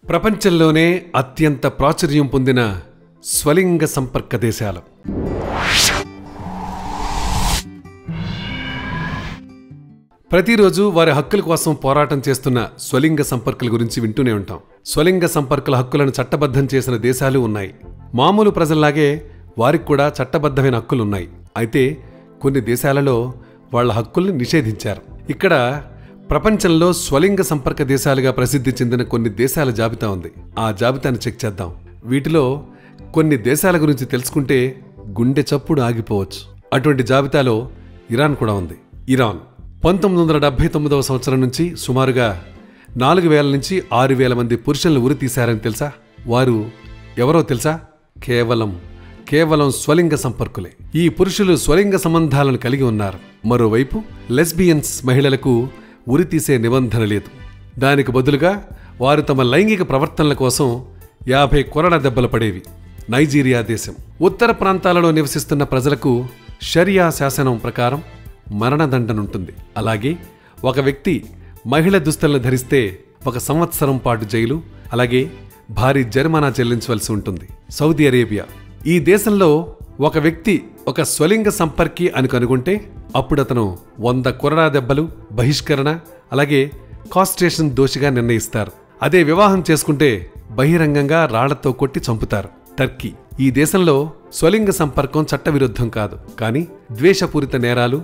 ప్రపంచంలోనే అత్యంత ప్రాచుర్యం పొందిన స్వలింగ సంపర్క దేశాలు. ప్రతిరోజు వారి హక్కుల కోసం పోరాటం చేస్తున్న స్వలింగ సంపర్కుల గురించి వింటూనే ఉంటాం. స్వలింగ సంపర్కుల హక్కులను చట్టబద్ధం చేసిన దేశాలు ఉన్నాయి. మామూలు ప్రజల్లాగే వారికి కూడా చట్టబద్ధమైన హక్కులున్నాయి. అయితే కొన్ని దేశాలలో వాళ్ల హక్కుల్ని నిషేధించారు. ఇక్కడ ప్రపంచంలో స్వలింగ సంపర్క దేశాలుగా ప్రసిద్ధి చెందిన కొన్ని దేశాల జాబితా ఉంది. ఆ జాబితాను చెక్ చేద్దాం. వీటిలో కొన్ని దేశాల గురించి తెలుసుకుంటే గుండె చప్పుడు ఆగిపోవచ్చు. అటువంటి జాబితాలో ఇరాన్ కూడా ఉంది. ఇరాన్ 1979వ సంవత్సరం నుంచి సుమారుగా 4000 నుంచి 6000 మంది పురుషులను ఉరి తీశారని తెలుసా? వారు ఎవరో తెలుసా? కేవలం స్వలింగ సంపర్కులే. ఈ పురుషులు స్వలింగ సంబంధాలను కలిగి ఉన్నారు. మరోవైపు లెస్బియన్స్ మహిళలకు ఉరి తీసే నిబంధన లేదు. దానికి బదులుగా వారు తమ లైంగిక ప్రవర్తనల కోసం 50 కొరడా దెబ్బలు పడేవి. నైజీరియా దేశం ఉత్తర ప్రాంతాలలో నివసిస్తున్న ప్రజలకు షరియా శాసనం ప్రకారం మరణదండనుంటుంది. అలాగే ఒక వ్యక్తి మహిళ దుస్తులను ధరిస్తే 1 సంవత్సరం పాటు జైలు, అలాగే భారీ జరిమానా చెల్లించవలసి ఉంటుంది. సౌదీ అరేబియా ఈ దేశంలో ఒక వ్యక్తి ఒక స్వలింగ సంపర్కి అని కనుగొంటే అప్పుడు అతను 100 కొరడా దెబ్బలు, బహిష్కరణ, అలాగే కాస్ట్రేషన్ దోషిగా నిర్ణయిస్తారు. అదే వివాహం చేసుకుంటే బహిరంగంగా రాళ్లతో కొట్టి చంపుతారు. టర్కీ ఈ దేశంలో స్వలింగ సంపర్కం చట్టవిరుద్ధం కాదు, కానీ ద్వేషపూరిత నేరాలు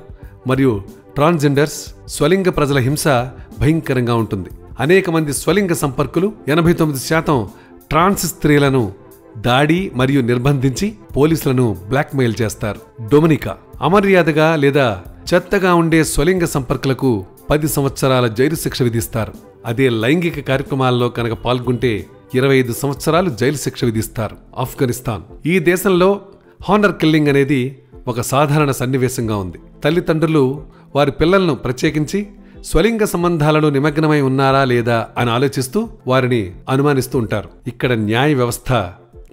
మరియు ట్రాన్స్జెండర్స్, స్వలింగ ప్రజల హింస భయంకరంగా ఉంటుంది. అనేక మంది స్వలింగ సంపర్కులు 89% ట్రాన్స్ స్త్రీలను దాడి మరియు నిర్బంధించి పోలీసులను బ్లాక్మెయిల్ చేస్తారు. డొమినికా అమర్యాదగా లేదా చెత్తగా ఉండే స్వలింగ సంపర్కులకు 10 సంవత్సరాల జైలు శిక్ష విధిస్తారు. అదే లైంగిక కార్యక్రమాల్లో కనుక పాల్గొంటే 25 సంవత్సరాలు జైలు శిక్ష విధిస్తారు. ఆఫ్ఘనిస్తాన్ ఈ దేశంలో హానర్ కిల్లింగ్ అనేది ఒక సాధారణ సన్నివేశంగా ఉంది. తల్లిదండ్రులు వారి పిల్లలను ప్రత్యేకించి స్వలింగ సంబంధాలలో నిమగ్నమై ఉన్నారా లేదా అని ఆలోచిస్తూ వారిని అనుమానిస్తూ ఉంటారు. ఇక్కడ న్యాయ వ్యవస్థ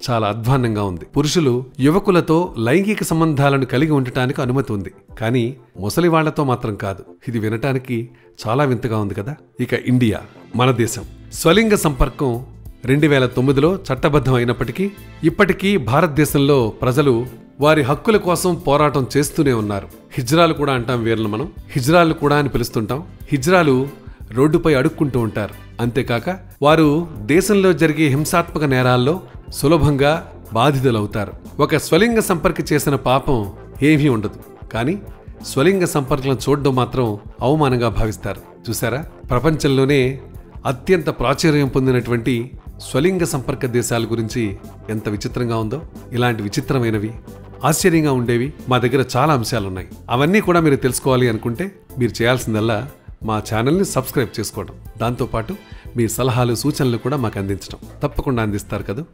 చాలా అధ్వాన్నంగా ఉంది. పురుషులు యువకులతో లైంగిక సంబంధాలను కలిగి ఉండటానికి అనుమతి ఉంది, కానీ ముసలి వాళ్లతో మాత్రం కాదు. ఇది వినటానికి చాలా వింతగా ఉంది కదా. ఇక ఇండియా మన దేశం స్వలింగ సంపర్కం 2009లో చట్టబద్ధం అయినప్పటికీ ఇప్పటికీ భారతదేశంలో ప్రజలు వారి హక్కుల కోసం పోరాటం చేస్తూనే ఉన్నారు. హిజ్రాలు కూడా అంటాం వీళ్ళను మనం. హిజ్రాలు కూడా అని పిలుస్తుంటాం. హిజ్రాలు రోడ్డుపై అడుక్కుంటూ ఉంటారు. అంతేకాక వారు దేశంలో జరిగే హింసాత్మక నేరాల్లో సులభంగా బాధితులవుతారు. ఒక స్వలింగ సంపర్కి చేసిన పాపం ఏమీ ఉండదు, కానీ స్వలింగ సంపర్కులను చూడడం మాత్రం అవమానంగా భావిస్తారు. చూసారా, ప్రపంచంలోనే అత్యంత ప్రాచుర్యం పొందినటువంటి స్వలింగ సంపర్క దేశాల గురించి ఎంత విచిత్రంగా ఉందో. ఇలాంటి విచిత్రమైనవి, ఆశ్చర్యంగా ఉండేవి మా దగ్గర చాలా అంశాలున్నాయి. అవన్నీ కూడా మీరు తెలుసుకోవాలి అనుకుంటే మీరు చేయాల్సిందల్లా మా ఛానల్ని సబ్స్క్రైబ్ చేసుకోవడం, దాంతోపాటు మీ సలహాలు సూచనలు కూడా మాకు అందించడం. తప్పకుండా అందిస్తారు కదా.